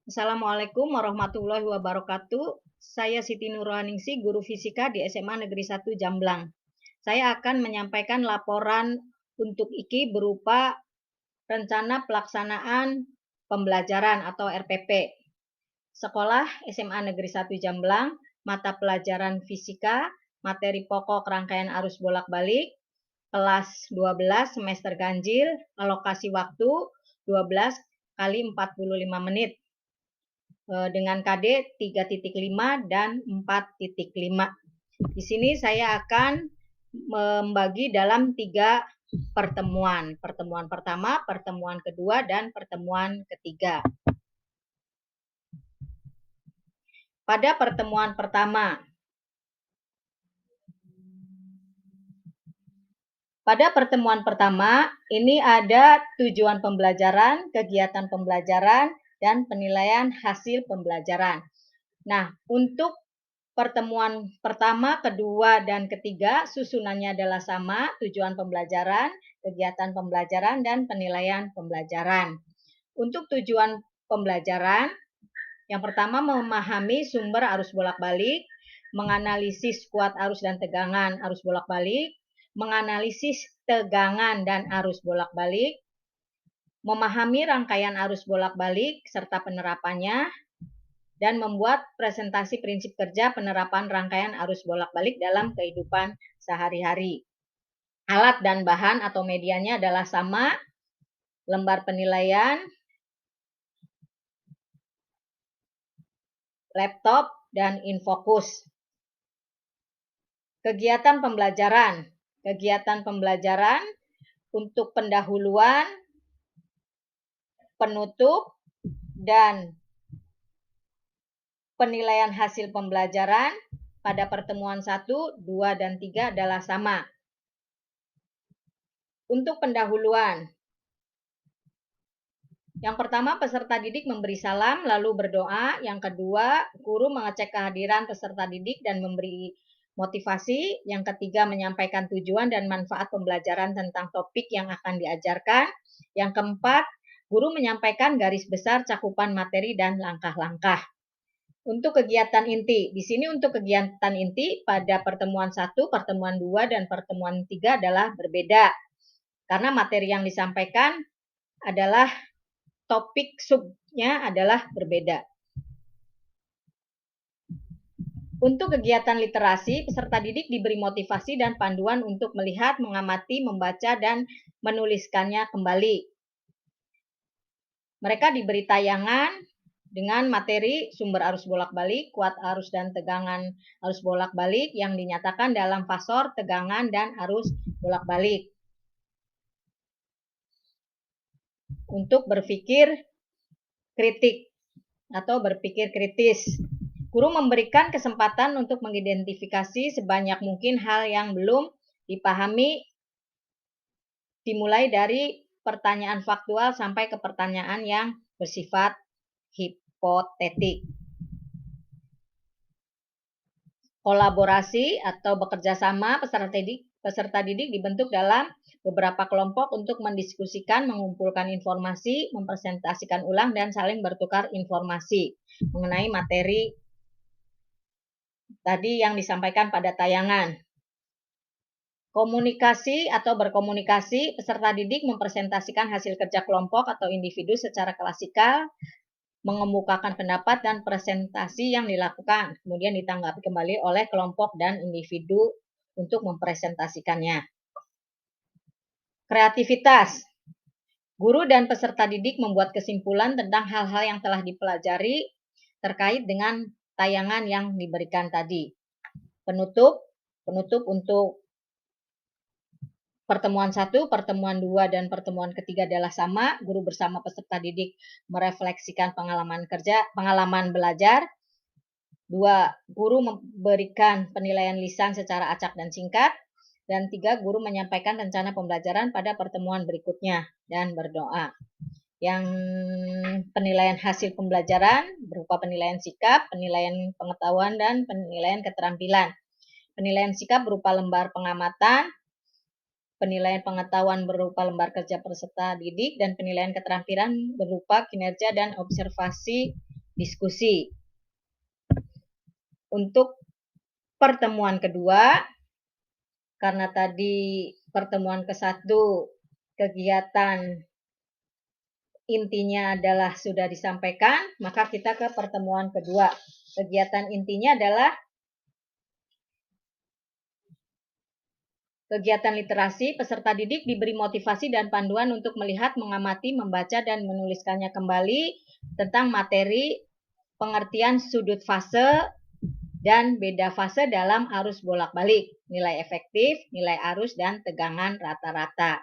Assalamualaikum warahmatullahi wabarakatuh. Saya Siti Nurhaningsi, guru fisika di SMA Negeri 1 Jamblang. Saya akan menyampaikan laporan untuk IKI berupa rencana pelaksanaan pembelajaran atau RPP. Sekolah SMA Negeri 1 Jamblang, mata pelajaran fisika, materi pokok rangkaian arus bolak-balik, kelas 12 semester ganjil, alokasi waktu 12 kali 45 menit. Dengan KD 3.5 dan 4.5. Di sini saya akan membagi dalam 3 pertemuan. Pertemuan pertama, pertemuan kedua, dan pertemuan ketiga. Pada pertemuan pertama, ini ada tujuan pembelajaran, kegiatan pembelajaran, dan penilaian hasil pembelajaran. Nah, untuk pertemuan pertama, kedua, dan ketiga susunannya adalah sama, tujuan pembelajaran, kegiatan pembelajaran, dan penilaian pembelajaran. Untuk tujuan pembelajaran, yang pertama memahami sumber arus bolak-balik, menganalisis kuat arus dan tegangan arus bolak-balik, menganalisis tegangan dan arus bolak-balik, memahami rangkaian arus bolak-balik serta penerapannya, dan membuat presentasi prinsip kerja penerapan rangkaian arus bolak-balik dalam kehidupan sehari-hari. Alat dan bahan atau medianya adalah sama, lembar penilaian, laptop, dan infocus. Kegiatan pembelajaran untuk pendahuluan, penutup, dan penilaian hasil pembelajaran pada pertemuan 1, 2, dan 3 adalah sama. Untuk pendahuluan, yang pertama peserta didik memberi salam lalu berdoa. Yang kedua, guru mengecek kehadiran peserta didik dan memberi motivasi. Yang ketiga, menyampaikan tujuan dan manfaat pembelajaran tentang topik yang akan diajarkan. Yang keempat, guru menyampaikan garis besar cakupan materi dan langkah-langkah. Untuk kegiatan inti, di sini untuk kegiatan inti pada pertemuan 1, pertemuan 2, dan pertemuan 3 adalah berbeda. Karena materi yang disampaikan adalah topik subnya adalah berbeda. Untuk kegiatan literasi, peserta didik diberi motivasi dan panduan untuk melihat, mengamati, membaca, dan menuliskannya kembali. Mereka diberi tayangan dengan materi sumber arus bolak-balik, kuat arus dan tegangan arus bolak-balik yang dinyatakan dalam fasor tegangan dan arus bolak-balik. Untuk berpikir kritik atau berpikir kritis. Guru memberikan kesempatan untuk mengidentifikasi sebanyak mungkin hal yang belum dipahami, dimulai dari pertanyaan faktual sampai ke pertanyaan yang bersifat hipotetik. Kolaborasi atau bekerja sama peserta didik dibentuk dalam beberapa kelompok untuk mendiskusikan, mengumpulkan informasi, mempresentasikan ulang, dan saling bertukar informasi mengenai materi tadi yang disampaikan pada tayangan. Komunikasi atau berkomunikasi, peserta didik mempresentasikan hasil kerja kelompok atau individu secara klasikal, mengemukakan pendapat dan presentasi yang dilakukan, kemudian ditanggapi kembali oleh kelompok dan individu untuk mempresentasikannya. Kreativitas. Guru dan peserta didik membuat kesimpulan tentang hal-hal yang telah dipelajari terkait dengan tayangan yang diberikan tadi. Penutup untuk pertemuan 1, pertemuan 2, dan pertemuan ketiga adalah sama. Guru bersama peserta didik merefleksikan pengalaman belajar. 2, guru memberikan penilaian lisan secara acak dan singkat. Dan 3, guru menyampaikan rencana pembelajaran pada pertemuan berikutnya dan berdoa. Yang penilaian hasil pembelajaran berupa penilaian sikap, penilaian pengetahuan, dan penilaian keterampilan. Penilaian sikap berupa lembar pengamatan, penilaian pengetahuan berupa lembar kerja peserta didik, dan penilaian keterampilan berupa kinerja dan observasi diskusi. Untuk pertemuan kedua, karena tadi pertemuan ke-1 kegiatan intinya adalah sudah disampaikan, maka kita ke pertemuan kedua. Kegiatan intinya adalah kegiatan literasi. Peserta didik diberi motivasi dan panduan untuk melihat, mengamati, membaca, dan menuliskannya kembali tentang materi, pengertian sudut fase, dan beda fase dalam arus bolak-balik, nilai efektif, nilai arus, dan tegangan rata-rata.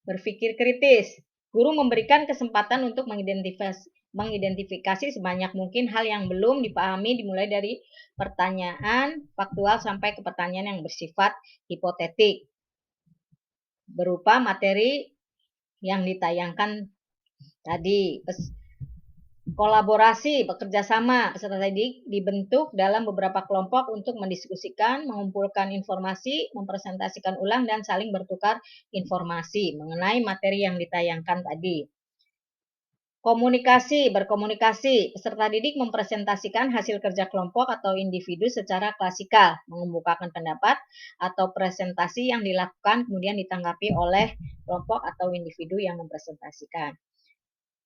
Berpikir kritis. Guru memberikan kesempatan untuk mengidentifikasi sebanyak mungkin hal yang belum dipahami, dimulai dari pertanyaan faktual sampai ke pertanyaan yang bersifat hipotetik, berupa materi yang ditayangkan tadi. Kolaborasi, bekerja sama, peserta didik dibentuk dalam beberapa kelompok untuk mendiskusikan, mengumpulkan informasi, mempresentasikan ulang, dan saling bertukar informasi mengenai materi yang ditayangkan tadi. Komunikasi, berkomunikasi, peserta didik mempresentasikan hasil kerja kelompok atau individu secara klasikal, mengemukakan pendapat atau presentasi yang dilakukan kemudian ditanggapi oleh kelompok atau individu yang mempresentasikan.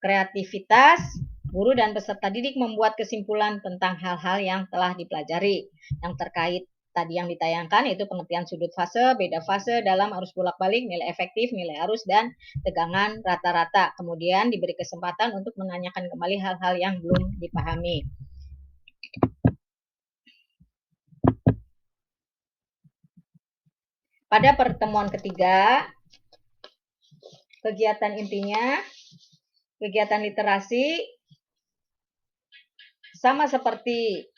Kreativitas, guru dan peserta didik membuat kesimpulan tentang hal-hal yang telah dipelajari. Yang terkait tadi yang ditayangkan yaitu pengertian sudut fase, beda fase dalam arus bolak-balik, nilai efektif, nilai arus, dan tegangan rata-rata. Kemudian diberi kesempatan untuk menanyakan kembali hal-hal yang belum dipahami. Pada pertemuan ketiga, kegiatan intinya kegiatan literasi sama seperti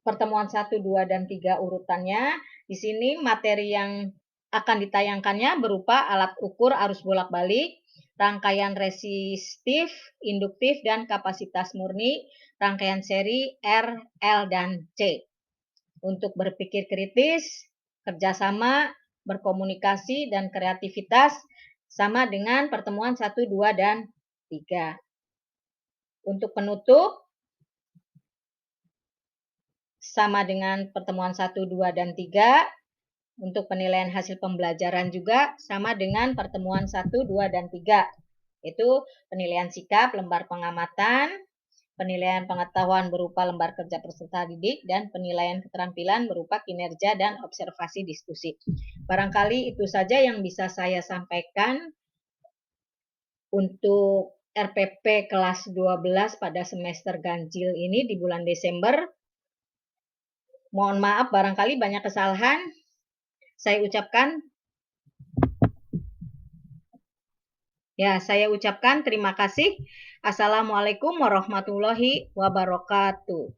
pertemuan 1, 2, dan 3 urutannya. Di sini materi yang akan ditayangkannya berupa alat ukur arus bolak-balik, rangkaian resistif, induktif, dan kapasitas murni, rangkaian seri R, L, dan C. Untuk berpikir kritis, kerjasama, berkomunikasi, dan kreativitas sama dengan pertemuan 1, 2, dan 3. Untuk penutup, sama dengan pertemuan 1, 2, dan 3. Untuk penilaian hasil pembelajaran juga sama dengan pertemuan 1, 2, dan 3. Itu penilaian sikap, lembar pengamatan, penilaian pengetahuan berupa lembar kerja peserta didik, dan penilaian keterampilan berupa kinerja dan observasi diskusi. Barangkali itu saja yang bisa saya sampaikan untuk RPP kelas 12 pada semester ganjil ini di bulan Desember. Mohon maaf barangkali banyak kesalahan saya ucapkan. Saya ucapkan terima kasih. Assalamualaikum warahmatullahi wabarakatuh.